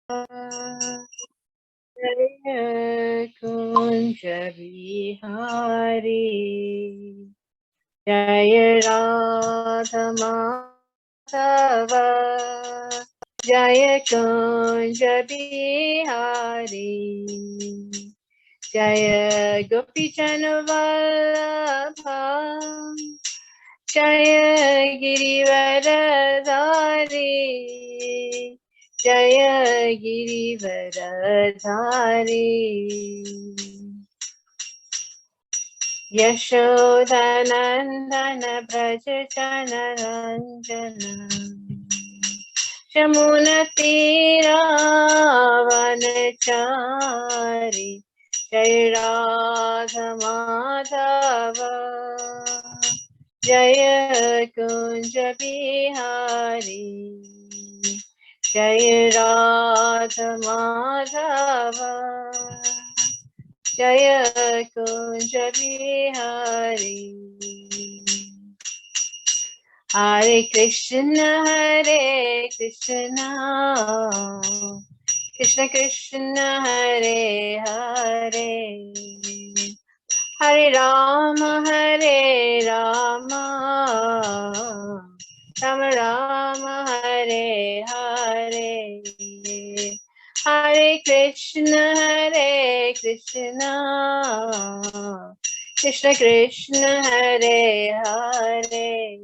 Jaya Kunja Bihari, Jaya Radha Madhava, Jaya Kunja Bihari, Jaya Gopi Vallabha, Jaya Girivaradhari, Jaya Girivaradhari. Yashodanandana Braja Jana Ranjana, Shamuna Tira Vanachari, Jai Radha Madhava, Jaya Kunja Bihari, Jai Radha Madhava, Jaya Kunja Bihari. Hare Krishna, Krishna Krishna, Hare Hare, Hare Rama, Rama Rama, Hare Hare, Hare Krishna, Krishna Krishna, Hare Hare,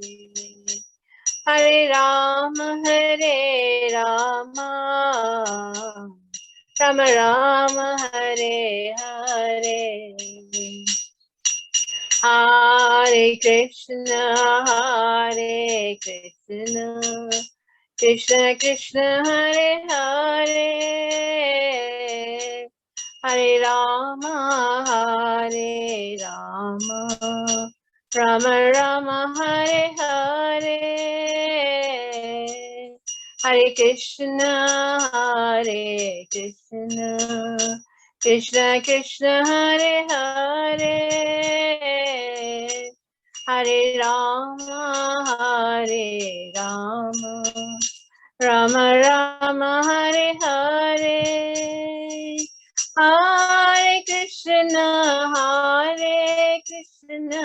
Hare Rama, Rama Rama, Hare Hare, Hare Krishna, Krishna Krishna, Hare Hare, Hare Rama, Rama Rama, Hare Hare, Hare Krishna, Krishna Krishna, Hare Hare, Hare Rama, Rama Rama, Hare Hare, Hare Krishna,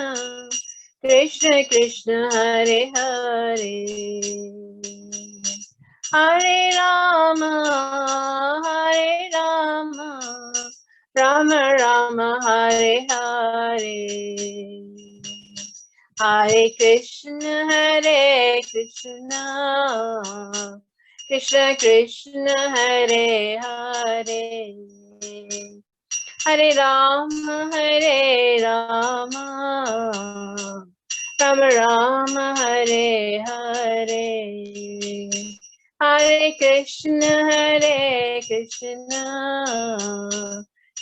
Krishna Krishna, Hare Hare, Hare Rama, Rama Rama, Hare Hare, Hare Krishna, Krishna Krishna, Hare Hare, Hare Rama, Rama Rama, Hare Hare, Hare Krishna,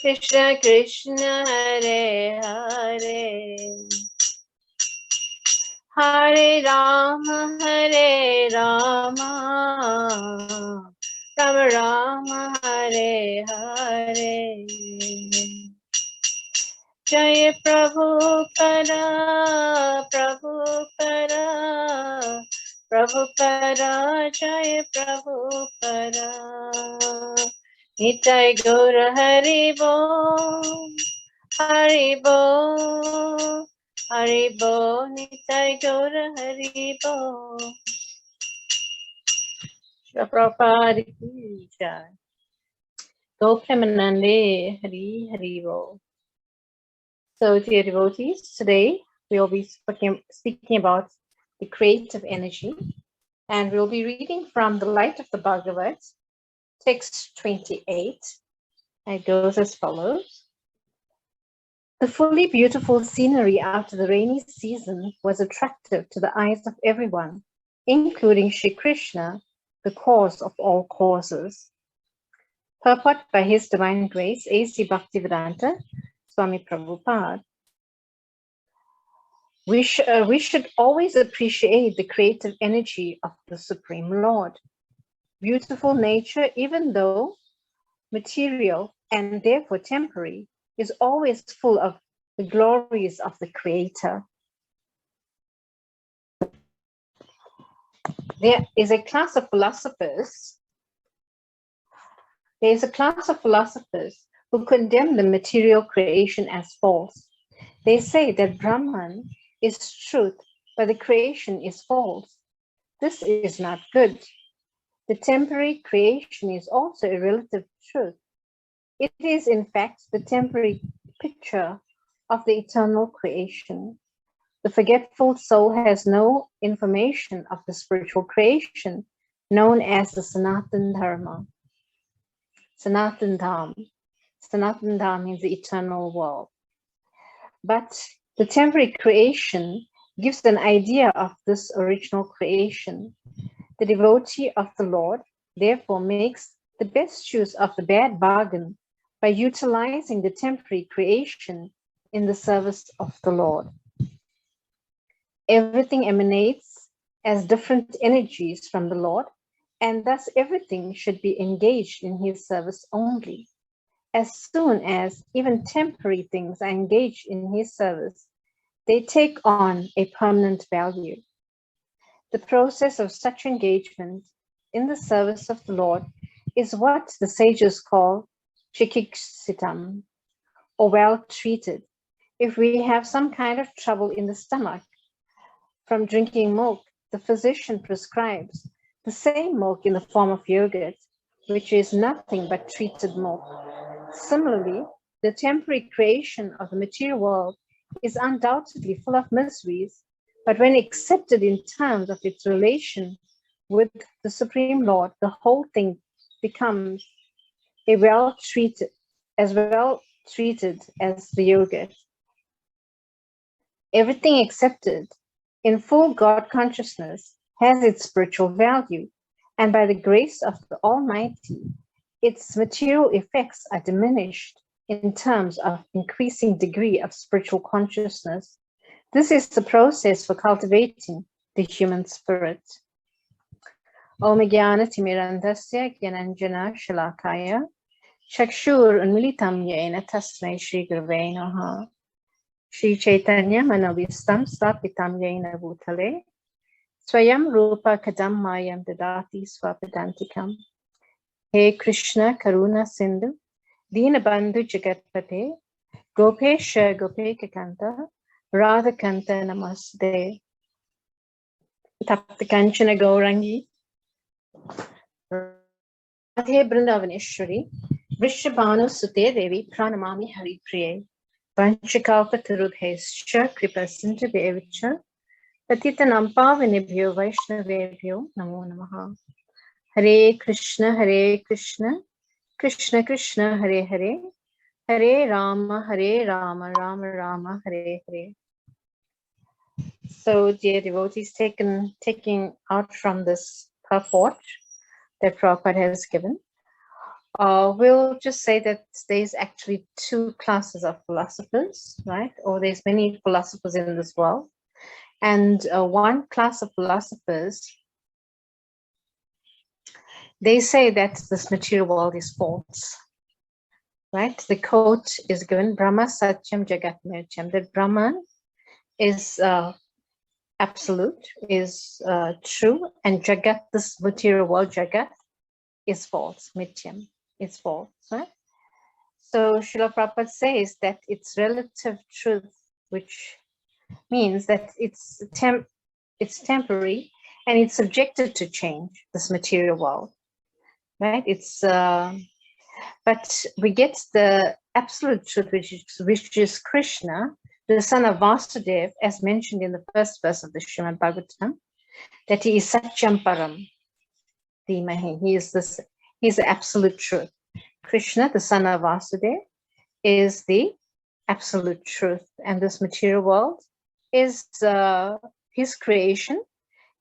Krishna Krishna, Hare Hare, Hare Rama, Rama Rama, Hare Hare, Jaya Prabhupada, Jaya Prabhupada, Nitai Gaura Hari Bo, Nitai Gaura Hari Bo. Shri Prabhupada ki jai. Go Premanande, Hari Bo. So, dear devotees, today we will be speaking about the creative energy, and we'll be reading from the Light of the Bhagavata, text 28. It goes as follows. The fully beautiful scenery after the rainy season was attractive to the eyes of everyone, including Shri Krishna, the cause of all causes. Purport by His Divine Grace, A.C. Bhaktivedanta Swami Prabhupada. We should always appreciate the creative energy of the Supreme Lord. Beautiful nature, even though material and therefore temporary, is always full of the glories of the Creator. There is a class of philosophers There is a class of philosophers who condemn the material creation as false. They say that Brahman is truth, but the creation is false. This is not good. The temporary creation is also a relative truth. It is, in fact, the temporary picture of the eternal creation. The forgetful soul has no information of the spiritual creation known as the Sanatan Dharma. Sanatan Dham. Sanatan Dham means the eternal world. But the temporary creation gives an idea of this original creation. The devotee of the Lord, therefore, makes the best use of the bad bargain by utilizing the temporary creation in the service of the Lord. Everything emanates as different energies from the Lord, and thus everything should be engaged in his service only. As soon as even temporary things are engaged in his service, they take on a permanent value. The process of such engagement in the service of the Lord is what the sages call chikitsitam, or well treated. If we have some kind of trouble in the stomach from drinking milk, the physician prescribes the same milk in the form of yogurt, which is nothing but treated milk. Similarly, the temporary creation of the material world is undoubtedly full of miseries, but when accepted in terms of its relation with the Supreme Lord, the whole thing becomes well treated as the yogurt. Everything accepted in full God consciousness has its spiritual value, and by the grace of the Almighty, its material effects are diminished in terms of increasing degree of spiritual consciousness. This is the process for cultivating the human spirit. Om Jnana Timirandasya Gyananjana Shalakaya Chakshur Unmilitam Yena Tasmai Shri Gurave Namaha Shri Chaitanya Manovistam Stapitam Yena Bhutale Swayam Rupa Kadam Mayam Dadati Swapadantikam. He Krishna Karuna Sindhu Dinabandhu Jagatpate Gopesha Gopekakanta Radhakanta Namaste. Taptakanchana Gaurangi Radhe Brindavaneshwari Vrishabhanu Sute Devi Pranamami Hari Priye Vanchakalpa Tarubhescha Kripa Sindhu Devicha Patitanam Pavanebhyo Vaishnavebhyo Namo Namaha. Hare Krishna Krishna Krishna Hare Hare Hare Rama Rama Rama Hare Hare. So, dear devotees, taking out from this purport that Prabhupada has given, we'll just say that there's actually two classes of philosophers, right? Or there's many philosophers in this world. And one class of philosophers, they say that this material world is false, right? The quote is given, Brahma Satyam Jagat Mirtyam, that Brahman is absolute, is true, and Jagat, this material world, Jagat, is false, Mityam, is false, right? So Srila Prabhupada says that it's relative truth, which means that it's temporary and it's subjected to change, this material world, right? It's but we get the absolute truth, which is Krishna, the son of Vasudeva, as mentioned in the first verse of the Srimad Bhagavatam, that he is Satyam Param Dhimahi. He is the absolute truth. Krishna, the son of Vasudeva, is the absolute truth, and this material world is his creation,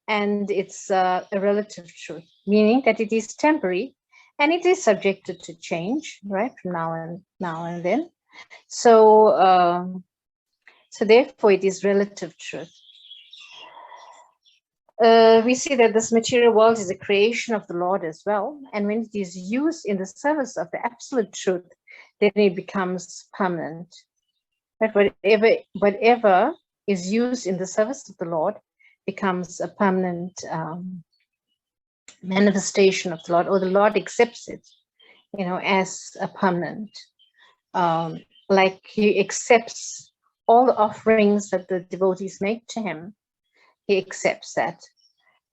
and it's a relative truth, meaning that it is temporary and it is subjected to change, right, from now and then. So therefore it is relative truth. We see that this material world is a creation of the Lord as well, and when it is used in the service of the absolute truth, then it becomes permanent. But whatever is used in the service of the Lord becomes a permanent manifestation of the Lord, or the Lord accepts it as a permanent. Like he accepts all the offerings that the devotees make to him. He accepts that.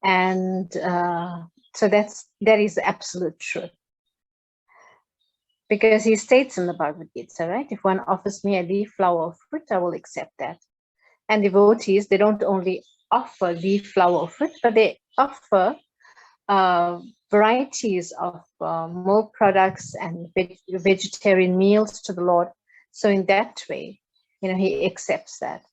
And so that is the absolute truth. Because he states in the Bhagavad Gita, right? If one offers me a leaf, flower, or fruit, I will accept that. And devotees, they don't only offer leaf, flower, or fruit, but they offer varieties of milk products and vegetarian meals to the Lord. So in that way, he accepts that.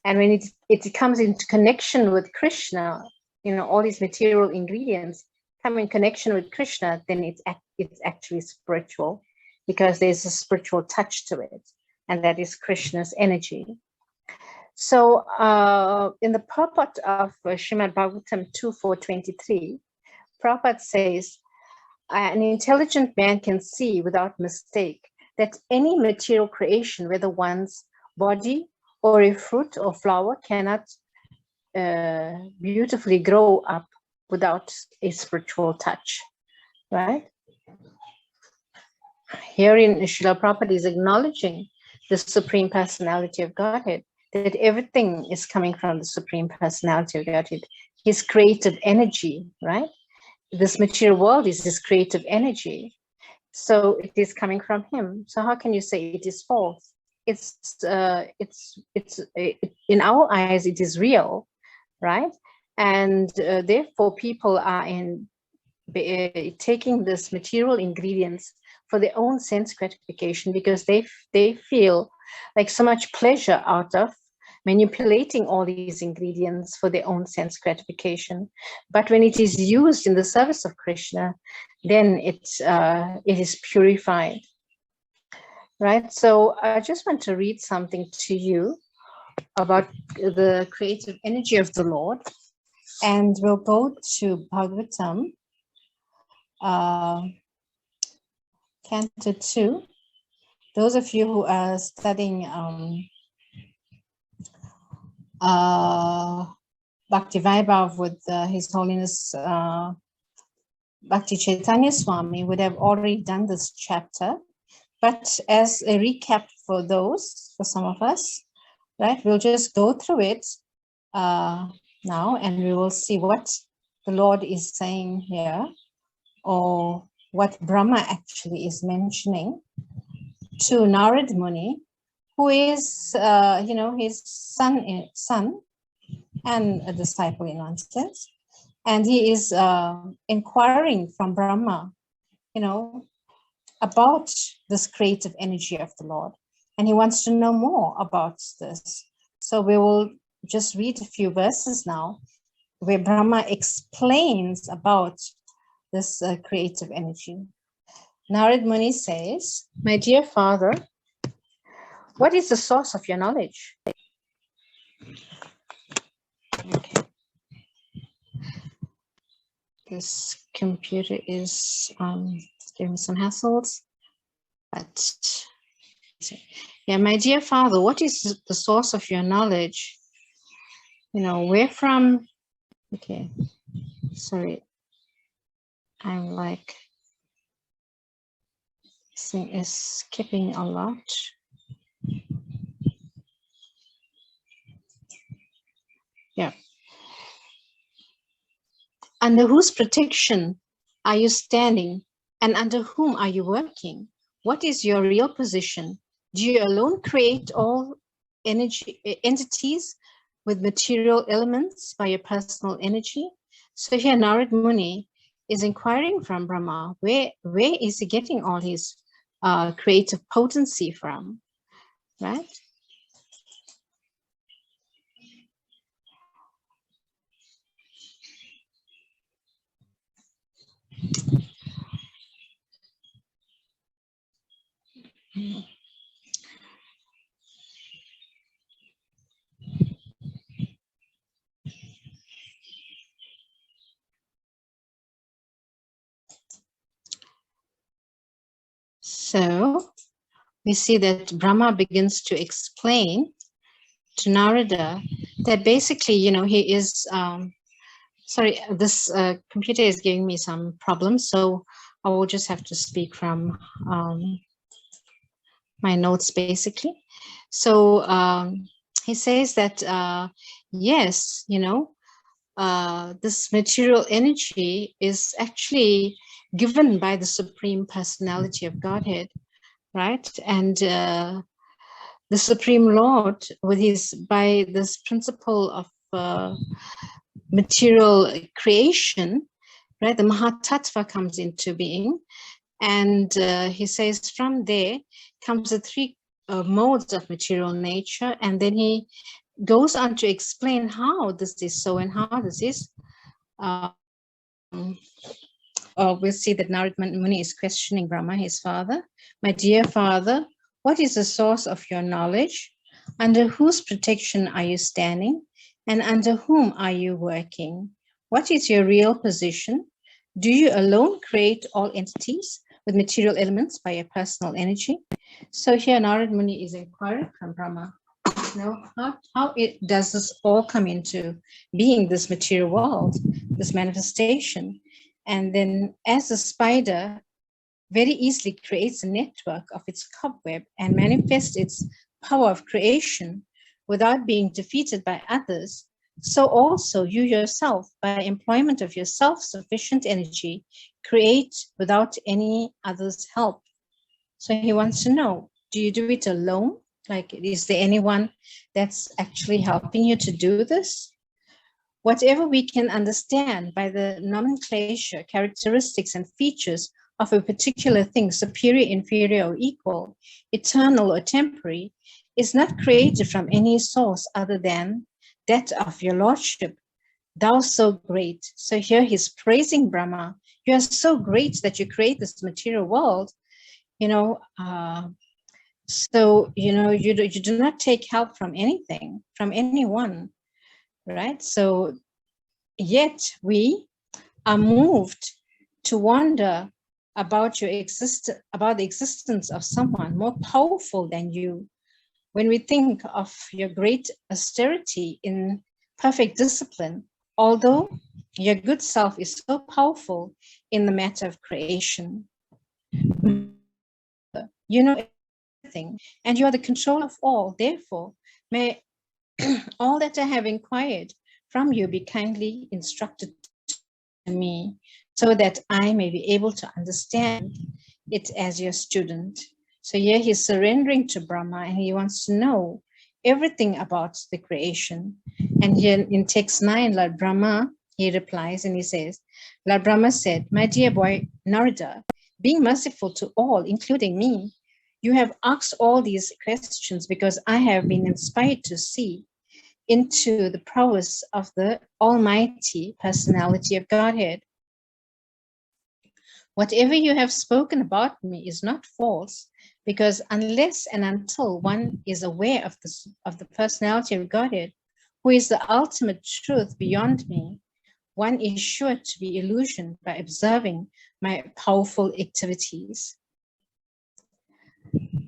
And when it comes into connection with Krishna, all these material ingredients come in connection with Krishna, then it's actually spiritual, because there's a spiritual touch to it, and that is Krishna's energy. So in the purport of Srimad Bhagavatam 2.4.23, Prabhupada says, an intelligent man can see without mistake that any material creation, whether one's body or a fruit or flower, cannot beautifully grow up without a spiritual touch, right? Herein, Srila Prabhupada is acknowledging the Supreme Personality of Godhead, that everything is coming from the Supreme Personality of Godhead, his creative energy, right? This material world is his creative energy. So it is coming from him. So how can you say it is false? In our eyes, it is real, right? And therefore people are taking this material ingredients for their own sense gratification, because they feel like so much pleasure out of manipulating all these ingredients for their own sense gratification. But when it is used in the service of Krishna, then it is purified, right? So I just want to read something to you about the creative energy of the Lord, and we'll go to Bhagavatam, Canto 2. Those of you who are studying Bhakti Vaibhav with His Holiness Bhakti Chaitanya Swami would have already done this chapter. But as a recap for some of us, right, we'll just go through it now, and we will see what the Lord is saying here, or what Brahma actually is mentioning to Narad Muni, who is, his son and a disciple in one sense. And he is inquiring from Brahma, about this creative energy of the Lord. And he wants to know more about this. So we will just read a few verses now, where Brahma explains about this creative energy. Narad Muni says, "My dear father, what is the source of your knowledge?" Okay. This computer is giving me some hassles, but yeah, my dear father, what is the source of your knowledge? Where from? Okay, sorry, I'm like, this thing is skipping a lot. Yeah. Under whose protection are you standing, and under whom are you working? What is your real position? Do you alone create all entities with material elements by your personal energy? So here Narad Muni is inquiring from Brahma, where is he getting all his creative potency from, right? So we see that Brahma begins to explain to Narada that basically, he is, sorry, this computer is giving me some problems. So I will just have to speak from my notes, basically. So he says that, yes, you know, this material energy is actually given by the Supreme Personality of Godhead, right? And the Supreme Lord, by this principle of material creation, right? The Mahatattva comes into being, and he says from there comes the three modes of material nature, and then he goes on to explain how this is so and how this is. We'll see that Narad Muni is questioning Brahma, his father. My dear father, what is the source of your knowledge? Under whose protection are you standing? And under whom are you working? What is your real position? Do you alone create all entities with material elements by your personal energy? So here Narad Muni is inquiring from Brahma, you know, how does this all come into being, this material world, this manifestation? And then as the spider very easily creates a network of its cobweb and manifests its power of creation without being defeated by others, so also you yourself, by employment of your self-sufficient energy, create without any other's help. So he wants to know, do you do it alone? Like, is there anyone that's actually helping you to do this? Whatever we can understand by the nomenclature, characteristics, and features of a particular thing, superior, inferior, or equal, eternal or temporary, is not created from any source other than that of your lordship, thou so great. So here he's praising Brahma. You are so great that you create this material world, you know, so, you know, you do not take help from anything, from anyone, right? So yet we are moved to wonder about about the existence of someone more powerful than you. When we think of your great austerity in perfect discipline, although your good self is so powerful in the matter of creation. You know everything, and you are the control of all. Therefore, may all that I have inquired from you be kindly instructed to me, so that I may be able to understand it as your student. So here he's surrendering to Brahma, and he wants to know everything about the creation. And here in text 9, Lord Brahma, he replies and he says, Lord Brahma said, my dear boy Narada, being merciful to all, including me, you have asked all these questions because I have been inspired to see into the prowess of the Almighty Personality of Godhead. Whatever you have spoken about me is not false, because unless and until one is aware of the Personality of Godhead, who is the ultimate truth beyond me, one is sure to be illusioned by observing my powerful activities.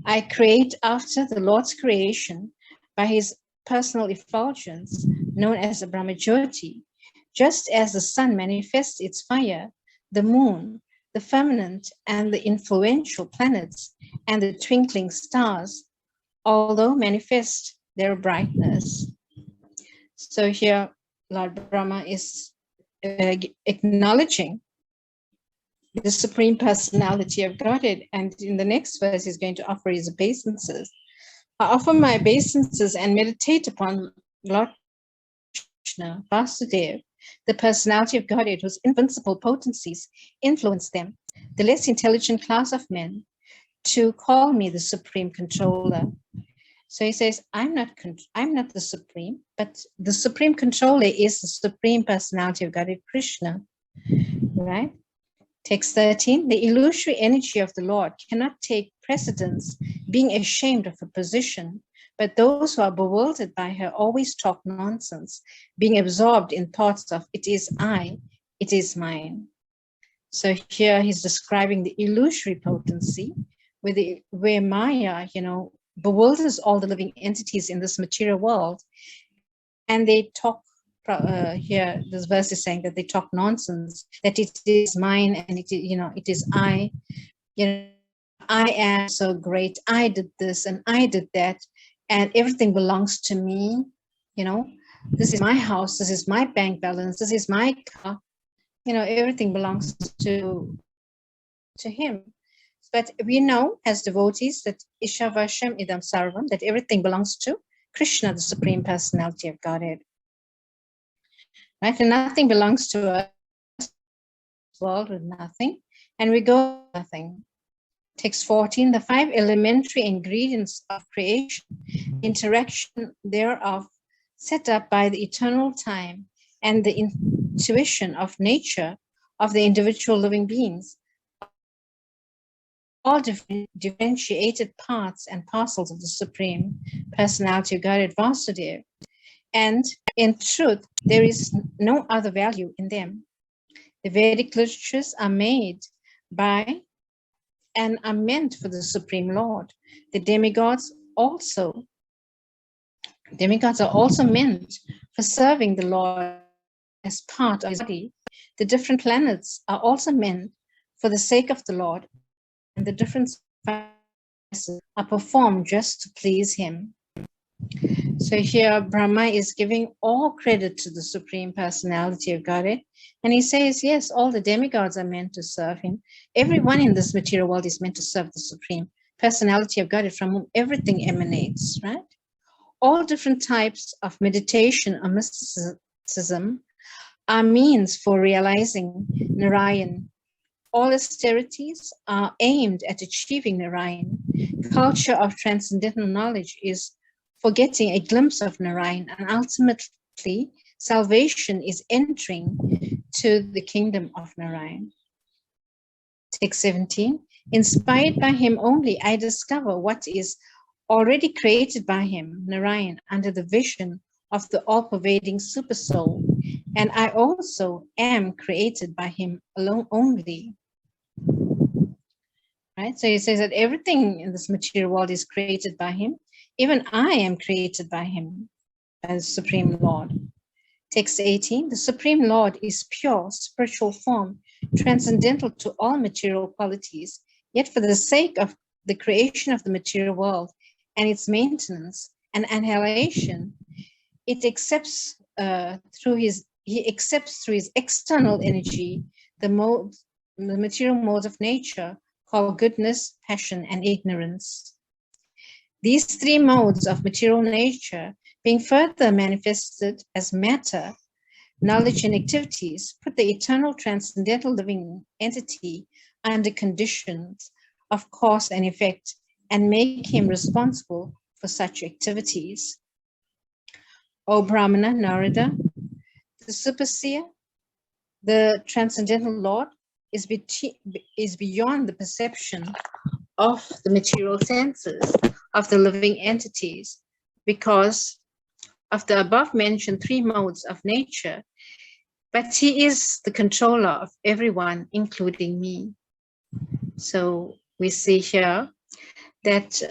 I create after the Lord's creation by his personal effulgence, known as the Brahmajyoti, just as the sun manifests its fire, the moon, the firmament, and the influential planets, and the twinkling stars, although manifest their brightness. So here, Lord Brahma is acknowledging the Supreme Personality of Godhead, and in the next verse, he's going to offer his obeisances. I offer my obeisances and meditate upon Lord Krishna, Vasudev, the personality of Godhead, whose invincible potencies influence them, the less intelligent class of men, to call me the Supreme Controller. So he says, I'm not the Supreme, but the Supreme Controller is the Supreme Personality of Godhead, Krishna, right? Text 13, the illusory energy of the Lord cannot take precedence, being ashamed of her position, but those who are bewildered by her always talk nonsense, being absorbed in thoughts of, it is I, it is mine. So here he's describing the illusory potency where Maya, you know, bewilders all the living entities in this material world, and they talk here this verse is saying that they talk nonsense, that it is mine and it is, it is I, I am so great, I did this and I did that, and everything belongs to me. This is my house, this is my bank balance, this is my car, everything belongs to him. But we know as devotees that Ishavasham idam sarvam, that everything belongs to Krishna, the Supreme Personality of Godhead. Right? And nothing belongs to us, world with nothing, and we go with nothing. Text 14, the 5 elementary ingredients of creation, interaction thereof, set up by the eternal time and the intuition of nature of the individual living beings, all differentiated parts and parcels of the Supreme Personality of Godhead Vasudeva. And in truth, there is no other value in them. The Vedic literatures are made by and are meant for the Supreme Lord. The demigods are also meant for serving the Lord as part of his body. The different planets are also meant for the sake of the Lord, and the different sacrifices are performed just to please him. So here Brahma is giving all credit to the Supreme Personality of Godhead. And he says, yes, all the demigods are meant to serve him. Everyone in this material world is meant to serve the Supreme Personality of Godhead, from whom everything emanates, right? All different types of meditation or mysticism are means for realizing Narayan. All austerities are aimed at achieving Narayan. Culture of transcendental knowledge is for getting a glimpse of Narayan, and ultimately salvation is entering to the kingdom of Narayan. Text 17, inspired by him only, I discover what is already created by him, Narayan, under the vision of the all-pervading supersoul, and I also am created by him alone only. Right? So he says that everything in this material world is created by him. Even I am created by him as Supreme Lord. Text 18, the Supreme Lord is pure spiritual form, transcendental to all material qualities, yet for the sake of the creation of the material world and its maintenance and annihilation, he accepts through his external energy the material modes of nature called goodness, passion, and ignorance. These 3 modes of material nature, being further manifested as matter, knowledge, and activities, put the eternal transcendental living entity under conditions of cause and effect and make him responsible for such activities. O Brahmana Narada, the superseer, the transcendental Lord, is beyond the perception of the material senses of the living entities because of the above mentioned 3 modes of nature, but he is the controller of everyone, including me. So we see here that,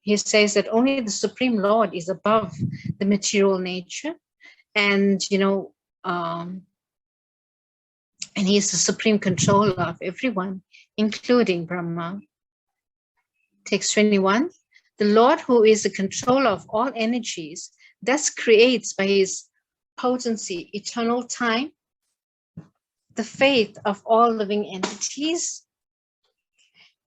he says that only the Supreme Lord is above the material nature, and, and he is the supreme controller of everyone, including Brahma. Text 21, the Lord who is the controller of all energies, thus creates by his potency, eternal time, the faith of all living entities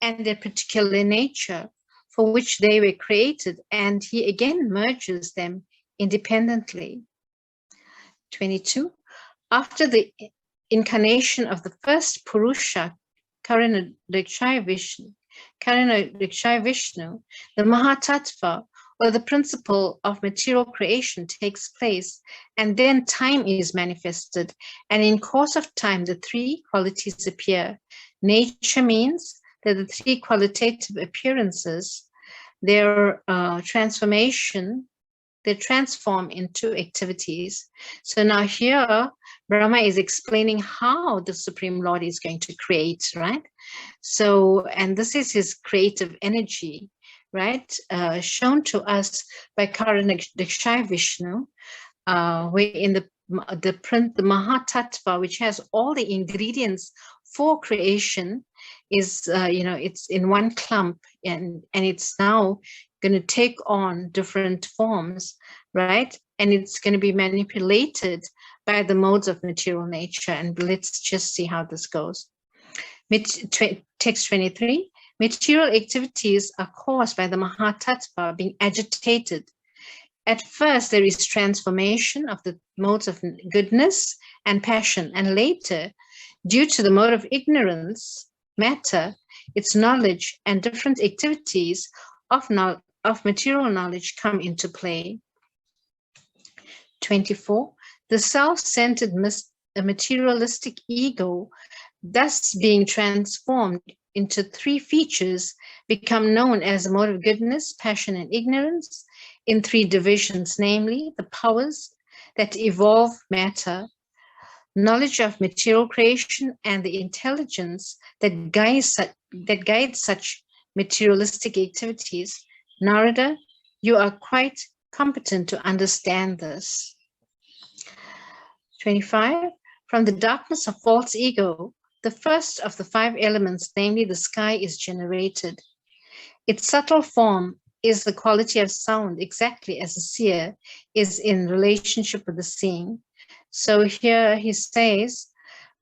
and their particular nature for which they were created, and he again merges them independently. 22, after the incarnation of the first Purusha, Karanadikshaya Vishnu, the Mahatattva, or the principle of material creation, takes place, and then time is manifested, and in course of time the 3 qualities appear. Nature means that the 3 qualitative appearances, their transform into activities. So now here, Brahma is explaining how the Supreme Lord is going to create, right? So, and this is his creative energy, right? Shown to us by Karanadikshaya Vishnu. wherein the Mahatattva, which has all the ingredients for creation, is it's in one clump, and it's now going to take on different forms, right? And it's going to be manipulated by the modes of material nature. And let's just see how this goes. Text 23, material activities are caused by the Mahatattva being agitated. At first, there is transformation of the modes of goodness and passion, and later, due to the mode of ignorance, matter, its knowledge, and different activities of material knowledge come into play. 24, the self-centered materialistic ego, thus being transformed into three features, become known as the mode of goodness, passion, and ignorance in three divisions, namely the powers that evolve matter, knowledge of material creation, and the intelligence that guides such materialistic activities. Narada, you are quite competent to understand this. 25, from the darkness of false ego, the first of the five elements, namely the sky, is generated. Its subtle form is the quality of sound, exactly as the seer is in relationship with the seeing. So here he says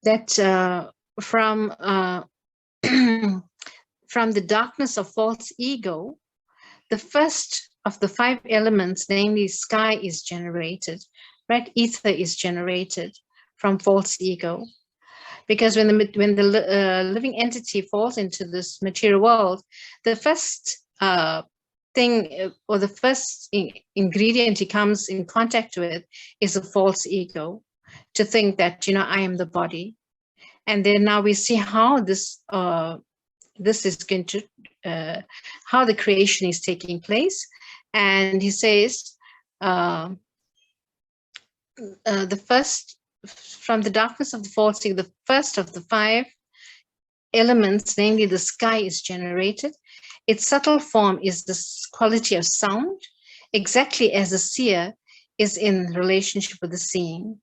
that from the darkness of false ego, the first of the five elements, namely sky, is generated, right? Ether is generated from false ego. Because when the living entity falls into this material world, the first thing, or the first ingredient he comes in contact with is a false ego, to think that, I am the body. And then now we see how this is going to, how the creation is taking place. And he says, the first, from the darkness of the false ego, the first of the five elements, namely the sky, is generated. Its subtle form is the quality of sound, exactly as the seer is in relationship with the seeing.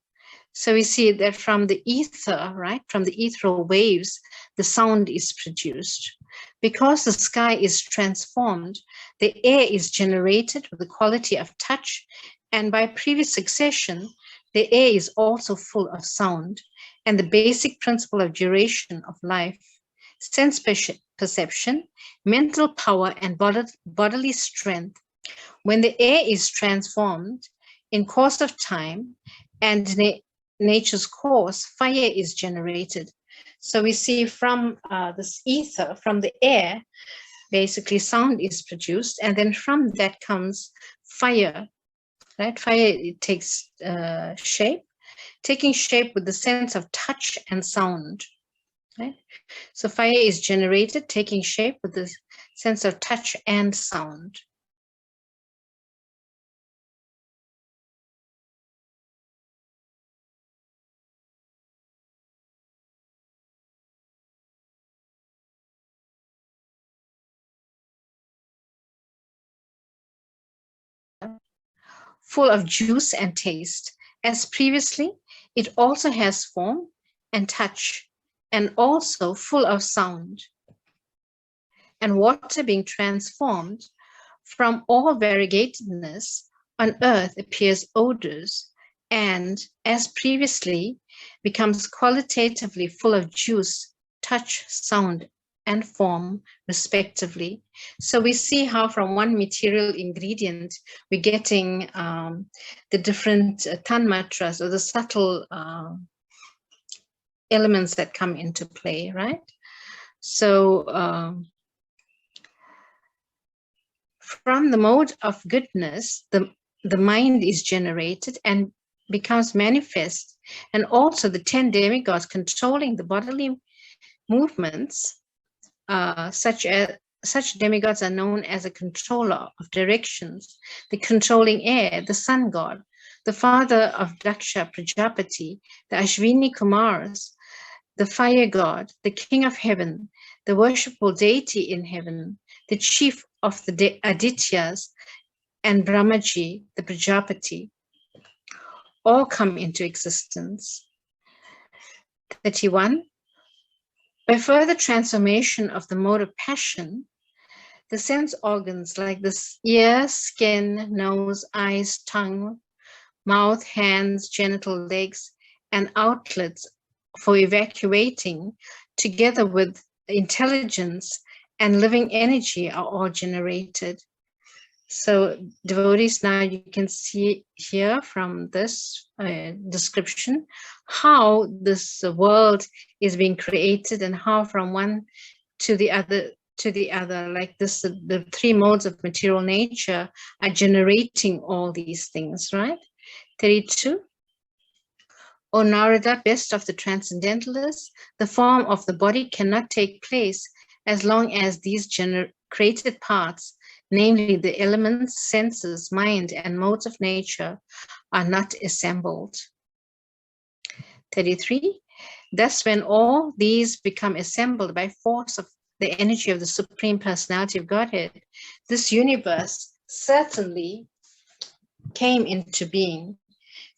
So we see that from the ether, right, from the ethereal waves, the sound is produced. Because the sky is transformed, the air is generated with the quality of touch, and by previous succession, the air is also full of sound, and the basic principle of duration of life, sense perception, mental power, and bodily strength. When the air is transformed in course of time and nature's course, fire is generated. So we see from this ether, from the air, basically sound is produced, and then from that comes fire, right? Fire, it takes shape, taking shape with the sense of touch and sound, right? So fire is generated, taking shape with the sense of touch and sound. Full of juice and taste. As previously, it also has form and touch, and also full of sound. And water being transformed from all variegatedness on earth appears odors, and as previously becomes qualitatively full of juice, touch, sound, and form, respectively. So we see how from one material ingredient, we're getting the different tanmatras, or the subtle elements that come into play, right? So from the mode of goodness, the mind is generated and becomes manifest, and also the 10 demigods controlling the bodily movements. Such demigods are known as a controller of directions, the controlling air, the sun god, the father of Daksha Prajapati, the Ashwini Kumars, the fire god, the king of heaven, the worshipful deity in heaven, the chief of the Adityas, and Brahmaji, the Prajapati. all come into existence. 31. By further transformation of the mode of passion, the sense organs like the ear, skin, nose, eyes, tongue, mouth, hands, genital, legs, and outlets for evacuating, together with intelligence and living energy, are all generated. So devotees, now you can see here from this description how this world is being created and how from one to the other, like this, the three modes of material nature are generating all these things, right? 32. O Narada, best of the transcendentalists, the form of the body cannot take place as long as these created parts, namely the elements, senses, mind, and modes of nature, are not assembled. 33. Thus, when all these become assembled by force of the energy of the Supreme Personality of Godhead, this universe certainly came into being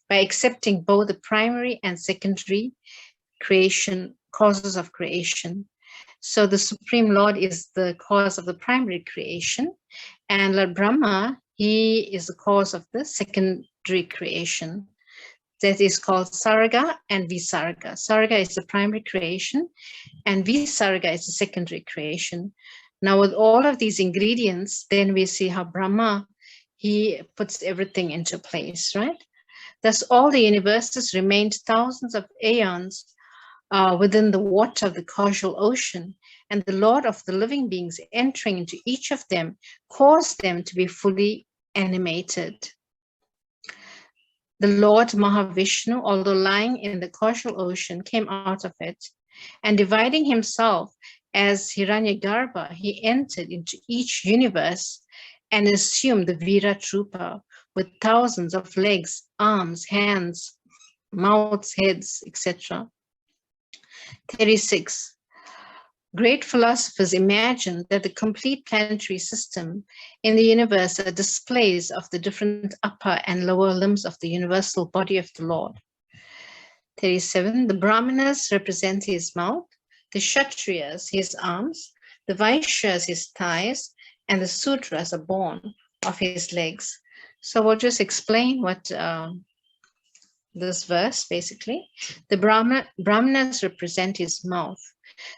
by accepting both the primary and secondary creation, causes of creation. So the Supreme Lord is the cause of the primary creation, and Lord Brahma, he is the cause of the secondary creation. That is called Sarga and Visarga. Sarga is the primary creation, and Visarga is the secondary creation. Now, with all of these ingredients, then we see how Brahma, he puts everything into place, right? Thus, all the universes remained thousands of aeons within the water of the causal ocean, and the Lord of the living beings entering into each of them caused them to be fully animated. The Lord Mahavishnu, although lying in the causal ocean, came out of it, and dividing himself as Hiranyagarbha, he entered into each universe and assumed the Virat Rupa with thousands of legs, arms, hands, mouths, heads, etc. 36. Great philosophers imagine that the complete planetary system in the universe are displays of the different upper and lower limbs of the universal body of the Lord. 37. The Brahmanas represent his mouth, the Kshatriyas his arms, the Vaishyas his thighs, and the Sudras are born of his legs. So we'll just explain what this verse basically. The Brahmanas represent his mouth.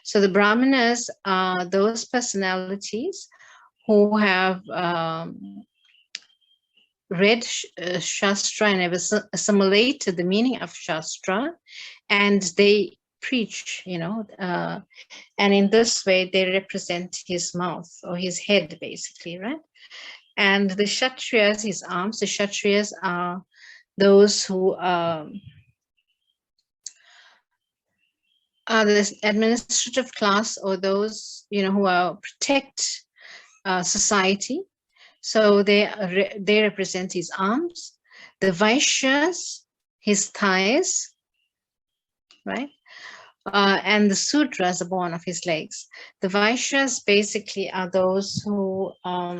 So the Brahmanas are those personalities who have read Shastra and have assimilated the meaning of Shastra, and they preach, and in this way they represent his mouth or his head basically, right? And the Kshatriyas, his arms, the Kshatriyas are those who are the administrative class, or those who are protect society. So they represent his arms. The Vaishyas, his thighs, right? And the Sudras are born of his legs. The Vaishyas basically are those who are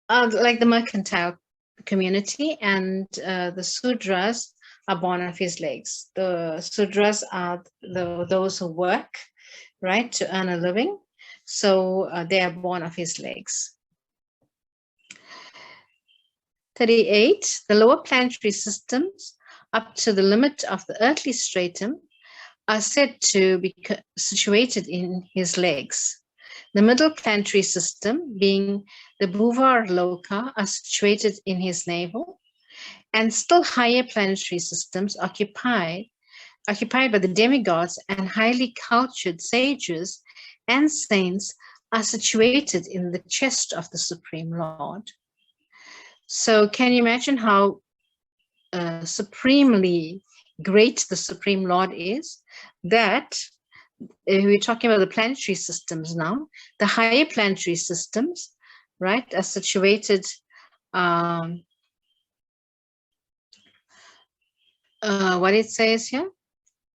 like the mercantile community, and the Sudras are born of his legs. The Sudras are those who work, right, to earn a living. So they are born of his legs. 38. The lower planetary systems up to the limit of the earthly stratum are said to be situated in his legs. The middle planetary system, being the Bhuvar Loka, are situated in his navel, and still higher planetary systems occupied by the demigods and highly cultured sages and saints are situated in the chest of the Supreme Lord. So can you imagine how supremely great the Supreme Lord is? That we're talking about the planetary systems now. The higher planetary systems, right, are situated what it says here,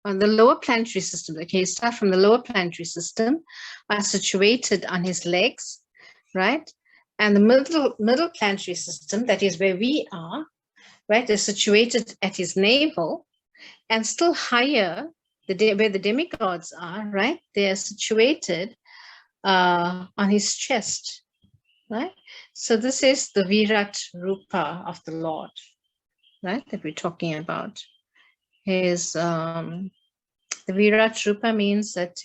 on the lower planetary system. Okay, start from the lower planetary system, are situated on his legs, right? And the middle planetary system, that is where we are, right, is situated at his navel, and still higher, where the demigods are, right, they are situated on his chest, right? So this is the Virat Rupa of the Lord, right, that we're talking about. The Virat Rupa means that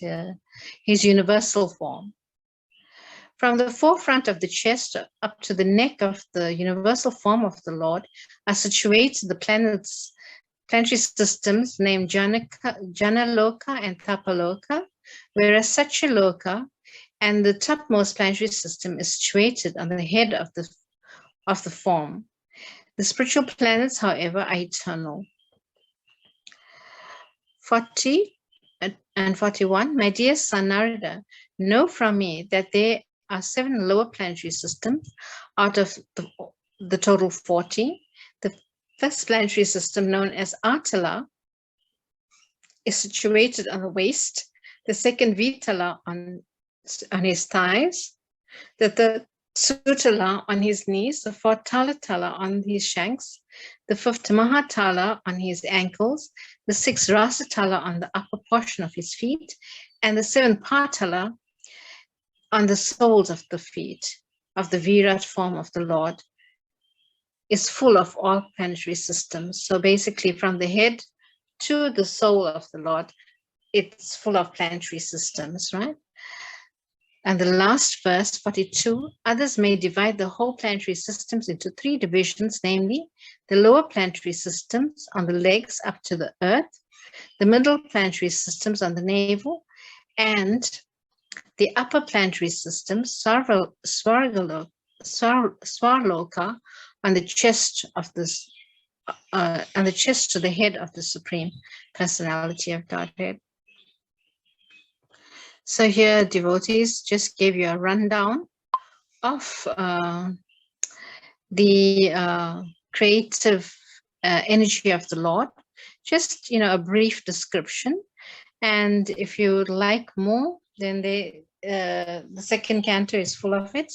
his universal form. From the forefront of the chest up to the neck of the universal form of the Lord are situated the planetary systems named Janaloka and Tapaloka, whereas Satyaloka and the topmost planetary system is situated on the head of the form. The spiritual planets, however, are eternal. 40 and 41, my dear son Narada, know from me that there are 7 lower planetary systems out of the total 40. The first planetary system, known as Atala, is situated on the waist, the second Vitala on his thighs, the third Sutala on his knees, the fourth Talatala on his shanks, the fifth Mahatala on his ankles, the sixth Rasatala on the upper portion of his feet, and the seventh Patala on the soles of the feet of the Virat form of the Lord, is full of all planetary systems. So basically from the head to the soul of the Lord, it's full of planetary systems, right? And the last verse, 42, others may divide the whole planetary systems into 3 divisions, namely the lower planetary systems on the legs up to the earth, the middle planetary systems on the navel, and the upper planetary systems, Swarloka, on the chest of this, on the chest to the head of the Supreme Personality of Godhead. So here, devotees just gave you a rundown of the creative energy of the Lord. Just, a brief description. And if you would like more, then the second canto is full of it,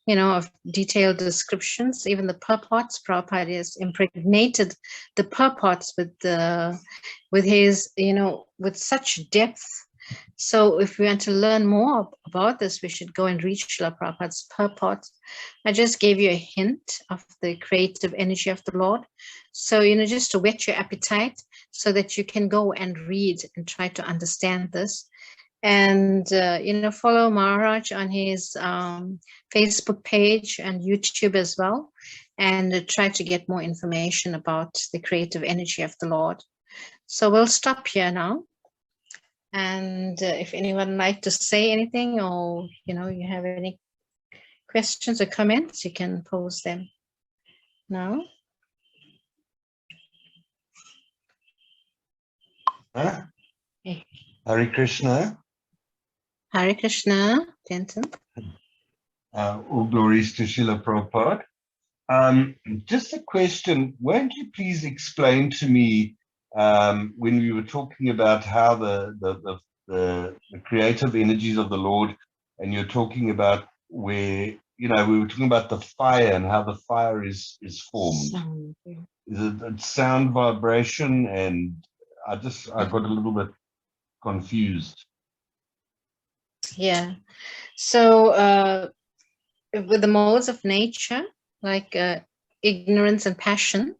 of detailed descriptions. Even the purports, Prabhupada has impregnated the purports with his, with such depth. So if we want to learn more about this, we should go and read Srila Prabhupada's purports. I just gave you a hint of the creative energy of the Lord. So, just to whet your appetite so that you can go and read and try to understand this. And, follow Maharaj on his Facebook page and YouTube as well, and try to get more information about the creative energy of the Lord. So we'll stop here now. And if anyone would like to say anything, or, you have any questions or comments, you can pose them now. Hare Krishna. Hare Krishna, Denton. All glories to Srila Prabhupada. Just a question, won't you please explain to me when we were talking about how the creative energies of the Lord, and you're talking about where, we were talking about the fire and how the fire is formed. Sound. Is it sound, vibration? And I got a little bit confused. Yeah. So with the modes of nature, like ignorance and passion,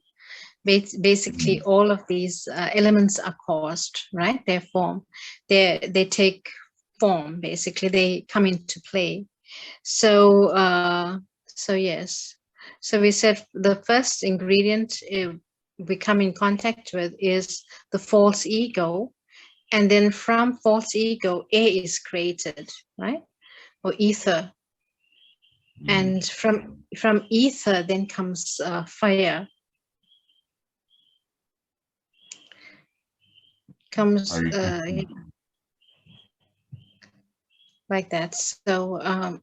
basically all of these elements are caused, right? They form, they take form, basically they come into play. So yes, so we said the first ingredient we come in contact with is the false ego, and then from false ego air is created, right? Or ether. And from ether then comes fire. Comes like that. So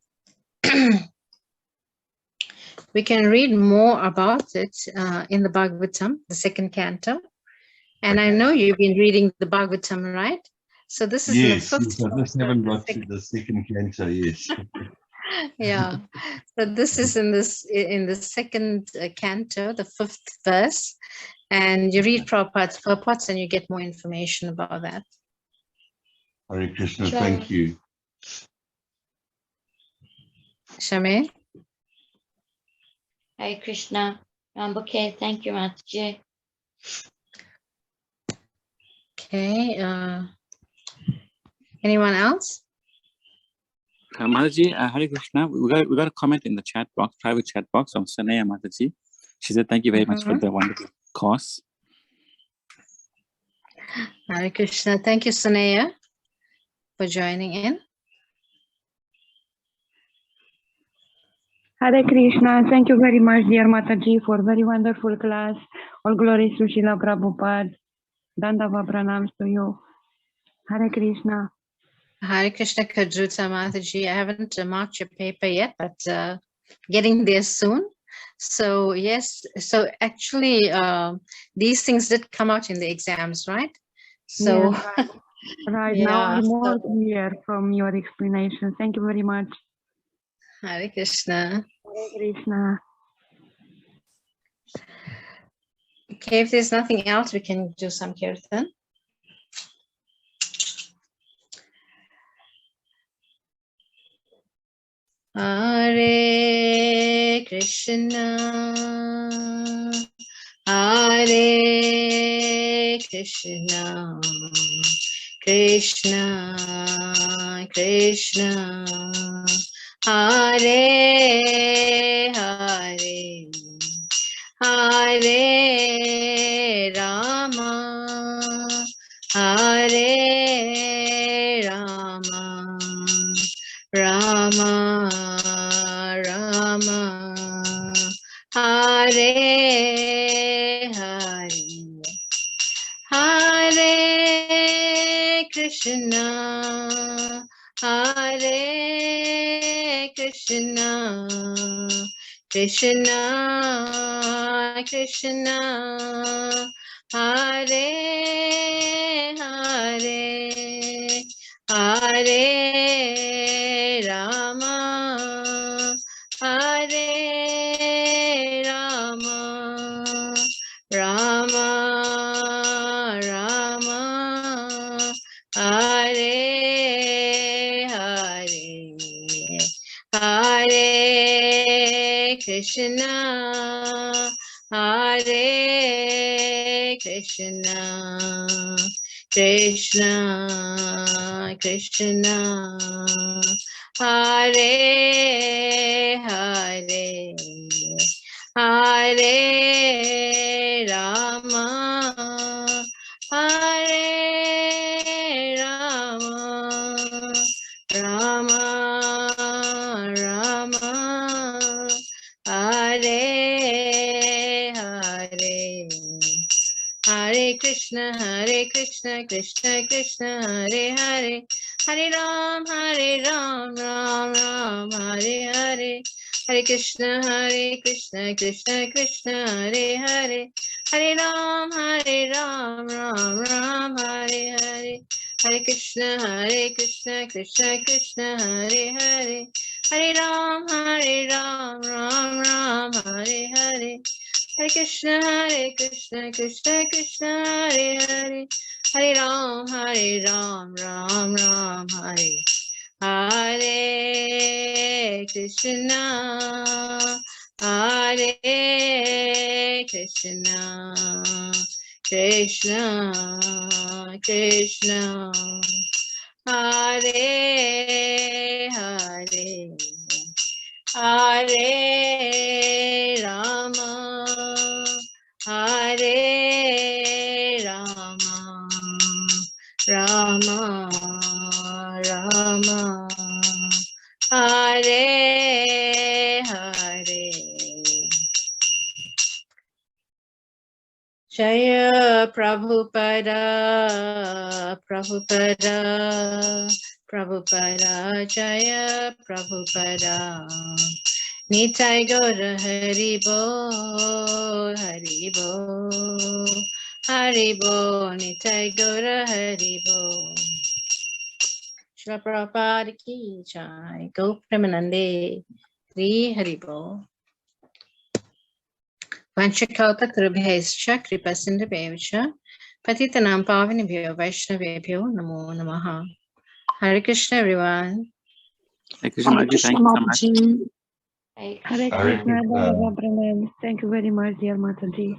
we can read more about it in the Bhagavatam, the second canto. And I know you've been reading the Bhagavatam, right? So this is yes, in the fifth. Yes, I just haven't got to the second canto, yes. Yeah. So this is in the second canto, the 5th verse, and you read Prabhupada's purports and you get more information about that. Hare Krishna, Sure. thank you. Shamir? Hare Krishna. Okay, thank you, Mataji. Okay. Anyone else? Mataji, Hare Krishna. We got a comment in the chat box, private chat box from Sanaya Mataji. She said, "Thank you very much for the wonderful course." Hare Krishna. Thank you, Sanaya, for joining in. Hare Krishna. Thank you very much, dear Mataji, for very wonderful class. All glories to Srila Prabhupada. Dandava pranams to you. Hare Krishna. Hare Krishna Kajuta Mataji. I haven't marked your paper yet, but getting there soon. So yes, so actually these things did come out in the exams, right? So Yes, right yeah, now I'm more so- clear from your explanation. Thank you very much. Hare Krishna. Hare Krishna. Okay, if there's nothing else, we can do some kirtan. Hare Krishna, Hare Krishna, Krishna Krishna, Hare Hare, Hare Rama, Hare Rama, Rama Rama, Hare Hare, Hare Krishna, Hare Krishna, Krishna Krishna, Hare Hare, Hare Rama, Hare Rama, Rama Rama, Hare Hare, Hare Krishna, Hare Krishna, Krishna Krishna, Hare Hare, Hare Rama, Hare Rama, Rama Rama, Hare Hare, Hare Krishna, Krishna Krishna, Hare Hare, Hare Ram, Ram Ram, Hare Hare, Hare Krishna, Krishna Krishna, Hare Hare, Hare Ram, Ram Ram, Hare Hare, Hare Krishna, Krishna Krishna, Hare Hare, Hare Ram, Ram Ram, Hare Hare, Hare Krishna, Krishna Krishna, Hare Hare, Hare Ram, Ram Ram, Hare Hare, Krishna, Hare Krishna, Krishna Krishna, Hare Hare, Hare Rama, Hare Rama, Rama Rama, Hare Hare. Jaya Prabhupada, Prabhupada, Prabhupada, Jaya Prabhupada. Nitai Gaura Hari Bol, Hari Bol, Hari Bol, Nitai Gaura Hari Bol. Srila Prabhupada ki jai. Go Premanande. Hri Hari Bol. Vanchakalpatarubhyaischa kripasindhubhyavicha patitanam pavanebhyo vaishnavebhyo namo namaha. Hare Krishna, everyone. Hare Krishna, Mataji, thank you so much. Hare Krishna, Danda Pranam. Thank you very much, dear Mataji.